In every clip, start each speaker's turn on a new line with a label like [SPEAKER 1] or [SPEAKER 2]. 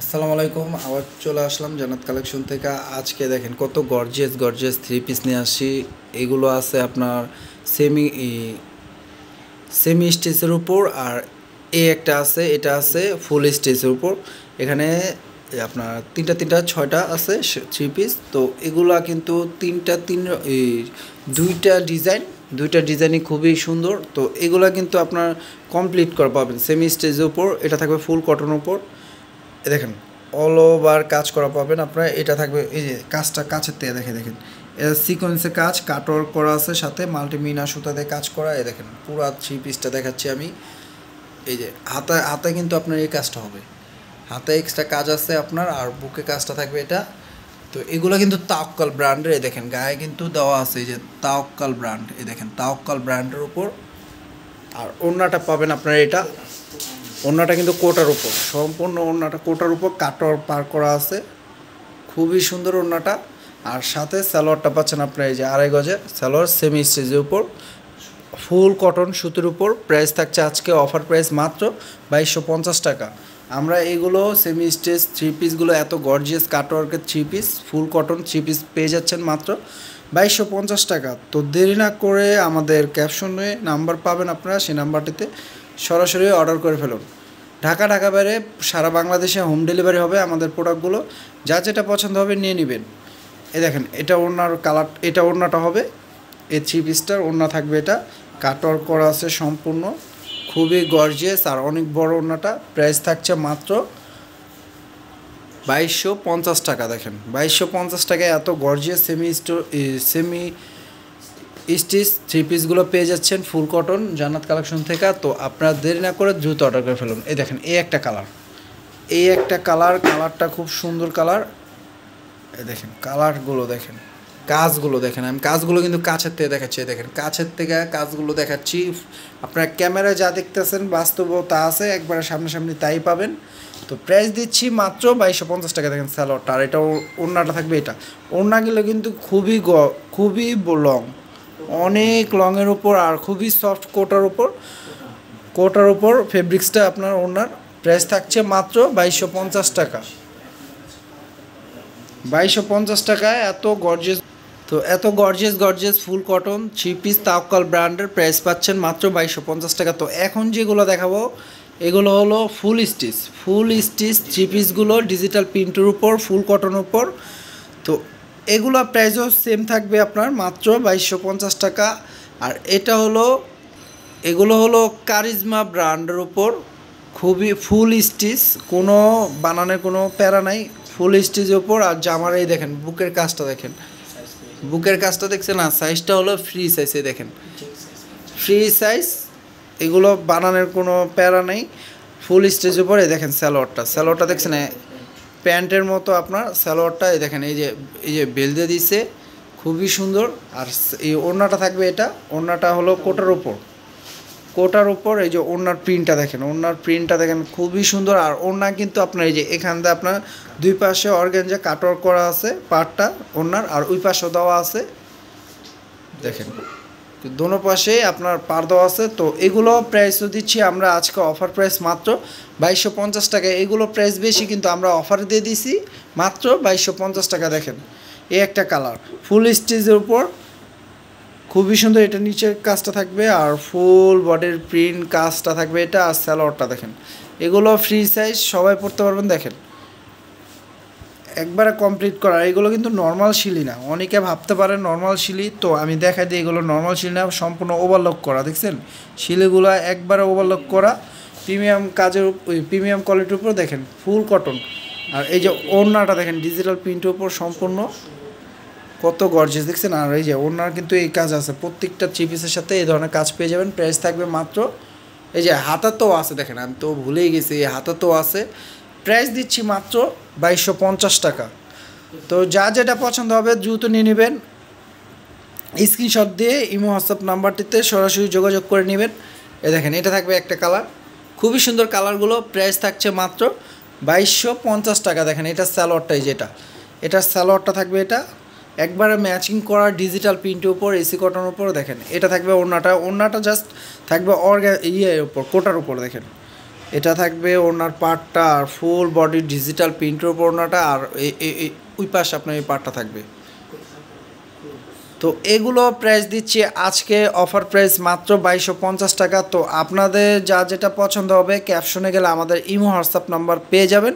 [SPEAKER 1] আসসালামু আলাইকুম। আবার চলে আসলাম জান্নাত কালেকশন থেকে। আজকে দেখেন কত গর্জিয়াস গর্জিয়াস থ্রি পিস নিয়ে আসি। এগুলো আছে আপনার সেমি সেমি স্টিচের উপর, আর একটা আছে, এটা আছে ফুল স্টিচের উপর। এখানে আপনার তিনটা ছয়টা আছে থ্রি পিস। তো এগুলা কিন্তু দুইটা ডিজাইনই খুবই সুন্দর। তো এগুলা কিন্তু আপনার কমপ্লিট করা পাবেন সেমি স্টিচের উপর। এটা থাকবে ফুল কটনের উপর। দেখেন অল ওভার কাজ করা পাবেন আপনারা। এটা থাকবে এই যে কাজটা কাছের থেকে দেখেন এটা সিকোয়েন্সের কাজ, কাটওয়ার্ক করা আছে, সাথে মাল্টিমিনা সুতা দিয়ে কাজ করা। এই দেখেন পুরো থ্রি পিসটা দেখাচ্ছি আমি। এই যে হাতে কিন্তু আপনার এই কাজটা হবে, হাতে এক্সট্রা কাজ আছে আপনার, আর বুকে কাজটা থাকবে এটা। তো এগুলো কিন্তু তাওয়াক্কাল ব্র্যান্ডের। এই দেখেন গায়ে কিন্তু দেওয়া আছে এই যে তাওয়াক্কাল ব্র্যান্ড। এই দেখেন তাওয়াক্কাল ব্র্যান্ডের উপর। আর ওড়নাটা পাবেন আপনারা, এটা ওড়নাটা কিন্তু কোটার উপর, সম্পূর্ণ ওড়নাটা কোটার উপর কাটর পার করা আছে। খুবই সুন্দর ওড়নাটা। আর সাথে সালোয়ারটা পাচ্ছেন আপনার এই যে 2.5 গজের সালোয়ার, সেমি স্টিচের উপর, ফুল কটন সুতির উপর। প্রাইস থাকছে আজকে অফার প্রাইস মাত্র 2250 টাকা। আমরা এইগুলো সেমি স্টিচ থ্রি পিসগুলো এত গর্জিয়াস কাটওয়ার্কের three piece, full cotton three piece পেয়ে যাচ্ছেন মাত্র 2250 টাকা। তো দেরি না করে আমাদের ক্যাপশনে নাম্বার পাবেন আপনারা, সেই নাম্বারটিতে সরাসরি অর্ডার করে ফেলুন। ঢাকা বাইরে সারা বাংলাদেশে হোম ডেলিভারি হবে আমাদের প্রোডাক্টগুলো। যা যেটা পছন্দ হবে নিয়ে নেবেন। এই দেখেন এটা ওড়নার কালার, এটা ওড়নাটা হবে, এই থ্রি পিসটার ওড়না থাকবে, এটা কাটওয়ার্ক করা আছে সম্পূর্ণ, খুবই গর্জিয়াস আর অনেক বড় ওড়নাটা। প্রাইস থাকছে মাত্র 2250 টাকা। দেখেন 2250 টাকায় এত গর্জিয়াস সেমি স্টিচ থ্রি পিসগুলো পেয়ে যাচ্ছেন ফুল কটন জান্নাত কালেকশন থেকে। তো আপনারা দেরি না করে দ্রুত অর্ডার করে ফেলুন। এই দেখেন এই একটা কালারটা খুব সুন্দর কালার। এই দেখেন কালারগুলো দেখেন, কাজগুলো দেখেন। আমি কাজগুলো কিন্তু কাছের থেকে দেখাচ্ছি। দেখেন কাছের থেকে কাজগুলো দেখাচ্ছি। আপনারা ক্যামেরায় যা দেখতেছেন বাস্তবও তা আছে, একবারে সামনাসামনি তাই পাবেন। তো প্রাইস দিচ্ছি মাত্র 2250 টাকা। দেখেন স্যালোয়ারটা, আর এটা ওড়নাটা থাকবে। এটা ওড়নাগুলো কিন্তু খুবই লং, অনেক লংয়ের উপর, আর খুবই সফট কোটার উপর ফেব্রিক্সটা আপনার ওড়নার। প্রাইস থাকছে মাত্র 2250 টাকা। 2250 টাকায় এত gorgeous full cotton three piece Tawakkal ব্র্যান্ডের প্রাইস পাচ্ছেন মাত্র 2250 টাকা। তো এখন যেগুলো দেখাবো এগুলো হলো ফুল স্টিচ থ্রি পিসগুলো, ডিজিটাল প্রিন্টের উপর, ফুল কটনের উপর। তো এগুলো প্রাইসও সেম থাকবে আপনার মাত্র 2250 টাকা। আর এগুলো হলো কারিজমা ব্র্যান্ডের উপর, খুবই ফুল স্টিচ, কোনো বানানোর কোনো প্যারা নাই, ফুল স্টিচের উপর। আর জামার এই দেখেন বুকের কাজটা দেখছেন না, সাইজটা হলো ফ্রি সাইজে। দেখেন ফ্রি সাইজ, এগুলো বানানোর কোনো প্যারা নেই, ফুল স্টিচের উপর। এই দেখেন স্যালোয়ারটা দেখছেন প্যান্টের মতো আপনার স্যালোয়ারটা। এই দেখেন এই যে বেল দিয়ে দিচ্ছে, খুবই সুন্দর। আর এই ওড়নাটা থাকবে, এটা ওড়নাটা হলো কোটার উপর। এই যে ওড়নার প্রিন্টটা দেখেন খুবই সুন্দর। আর ওড়না কিন্তু আপনার এই যে এখান দিয়ে আপনার দুই পাশে অর্গানজা কাটওয়ার্ক করা আছে পার্টটা ওড়নার, আর ওই পাশেও দেওয়া আছে। দেখেন দোনো পাশে আপনার পার দেওয়া আছে। তো এগুলো প্রাইসও দিচ্ছি আমরা আজকে অফার প্রাইস মাত্র 2250 টাকা। এগুলো প্রাইস বেশি, কিন্তু আমরা অফার দিয়ে দিছি মাত্র 2250 টাকা। দেখেন এই একটা কালার ফুল স্টিচের উপর, খুবই সুন্দর। এটা নিচের কাজটা থাকবে, আর ফুল বডির প্রিন্ট কাজটা থাকবে এটা। আর স্যালোয়ারটা দেখেন, এগুলো ফ্রি সাইজ, সবাই পড়তে পারবেন। দেখেন একবারে কমপ্লিট করা। এগুলো কিন্তু নর্মাল শিলি না, অনেকে ভাবতে পারে নর্মাল শিলি। তো আমি দেখাই দিই, এগুলো নর্মাল শিলি না, সম্পূর্ণ ওভারলক করা। দেখছেন শিলিগুলো একবারে ওভারলক করা, প্রিমিয়াম কোয়ালিটির উপর। দেখেন ফুল কটন। আর এই যে ওড়নাটা দেখেন ডিজিটাল প্রিন্টের উপর সম্পূর্ণ, কত গর্জিয়াস দেখছেন। আর এই যে ওড়নার কিন্তু এই কাজ আছে, প্রত্যেকটা থ্রি পিসের সাথে এই ধরনের কাজ পেয়ে যাবেন। প্রাইস থাকবে মাত্র, এই যে হাতাতেও আছে, দেখেন আমি তো ভুলেই গেছি, এই হাতাতেও আছে। প্রাইস দিচ্ছি মাত্র 2250 টাকা। তো যা যেটা পছন্দ হবে দ্রুত নিয়ে নেবেন। স্ক্রিনশট দিয়ে ইমো হোয়াটসঅ্যাপ নাম্বারটিতে সরাসরি যোগাযোগ করে নেবেন। দেখেন এটা থাকবে একটা কালার, খুবই সুন্দর কালারগুলো। প্রাইস থাকছে মাত্র 2250 টাকা। দেখেন এটা স্যালোয়ারটাই, এটার স্যালোয়ারটা থাকবে, এটা একবারে ম্যাচিং করা ডিজিটাল প্রিন্টের উপর, এসি কটনের উপর। দেখেন এটা থাকবে ওড়নাটা জাস্ট থাকবে উপর, কোটার উপর। দেখেন এটা থাকবে ওনার পার্টটা, আর ফুল বডি ডিজিটাল প্রিন্টের উপর ওনাটা, আর ওই পাশে আপনার এই পার্টটা থাকবে। তো এগুলো প্রাইস দিচ্ছি আজকে অফার প্রাইস মাত্র 2250 টাকা। তো আপনাদের যা যেটা পছন্দ হবে ক্যাপশনে গেলে আমাদের ইমো হোয়াটসঅ্যাপ নাম্বার পেয়ে যাবেন,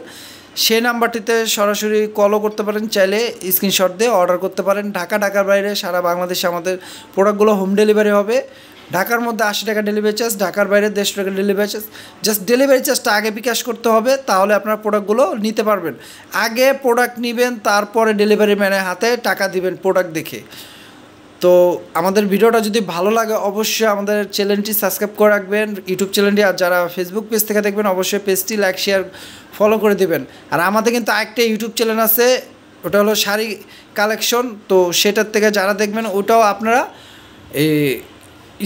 [SPEAKER 1] সেই নাম্বারটিতে সরাসরি কলও করতে পারেন, চাইলে স্ক্রিনশট দিয়ে অর্ডার করতে পারেন। ঢাকার বাইরে সারা বাংলাদেশে আমাদের প্রোডাক্টগুলো হোম ডেলিভারি হবে। ঢাকার মধ্যে 80 টাকা ডেলিভারি চার্জ, ঢাকার বাইরে 150 টাকা ডেলিভারি চার্জ। জাস্ট ডেলিভারি চার্জটা আগে বিকাশ করতে হবে, তাহলে আপনার প্রোডাক্টগুলো নিতে পারবেন। আগে প্রোডাক্ট নেবেন, তারপরে ডেলিভারি ম্যানের হাতে টাকা দিবেন প্রোডাক্ট দেখে। তো আমাদের ভিডিওটা যদি ভালো লাগে অবশ্যই আমাদের চ্যানেলটি সাবস্ক্রাইব করে রাখবেন, ইউটিউব চ্যানেলটি। আর যারা ফেসবুক পেজ থেকে দেখবেন অবশ্যই পেজটি লাইক শেয়ার ফলো করে দেবেন। আর আমাদের কিন্তু আরেকটা ইউটিউব চ্যানেল আছে, ওটা হলো শাড়ি কালেকশন। তো সেটার থেকে যারা দেখবেন ওটাও আপনারা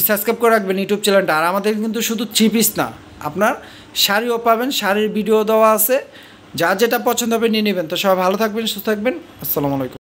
[SPEAKER 1] সাবস্ক্রাইব করে রাখবেন ইউটিউব চ্যানেলটা। আর আমাদের কিন্তু শুধু থ্রি পিস না, আপনার শাড়িও পাবেন, শাড়ির ভিডিও দেওয়া আছে, যার যেটা পছন্দ হবে নিয়ে নেবেন। তো সবাই ভালো থাকবেন, সুস্থ থাকবেন, আসসালামু আলাইকুম।